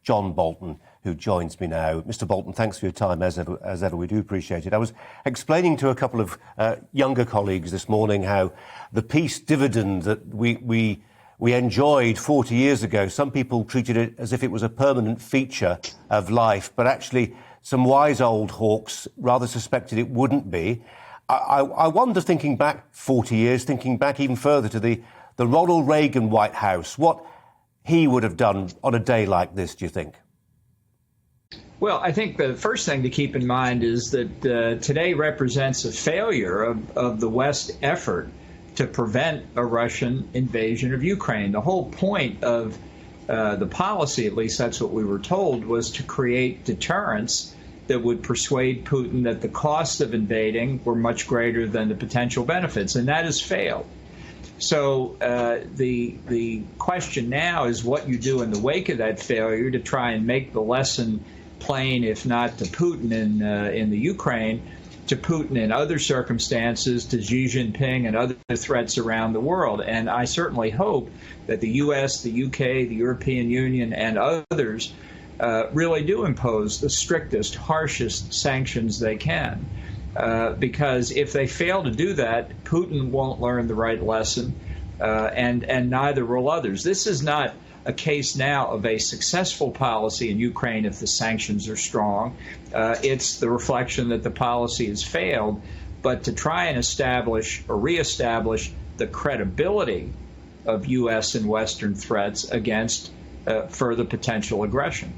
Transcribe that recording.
John Bolton, who joins me now. Mr. Bolton, thanks for your time, as ever. We do appreciate it. I was explaining to a couple of younger colleagues this morning how the peace dividend that we enjoyed 40 years ago, some people treated it as if it was a permanent feature of life, but actually some wise old hawks rather suspected it wouldn't be. I wonder, thinking back 40 years, thinking back even further to the Ronald Reagan White House, what he would have done on a day like this, do you think? Well, I think the first thing to keep in mind is that today represents a failure of the West's effort to prevent a Russian invasion of Ukraine. The whole point of the policy, at least that's what we were told, was to create deterrence that would persuade Putin that the costs of invading were much greater than the potential benefits, and that has failed. So the question now is what you do in the wake of that failure to try and make the lesson plain, if not to Putin in the Ukraine, to Putin in other circumstances, to Xi Jinping and other threats around the world. And I certainly hope that the U.S., the U.K., the European Union, and others really do impose the strictest, harshest sanctions they can. Because if they fail to do that, Putin won't learn the right lesson, and neither will others. This is not a case now of a successful policy in Ukraine if the sanctions are strong. It's the reflection that the policy has failed. But to try and establish or reestablish the credibility of U.S. and Western threats against further potential aggression.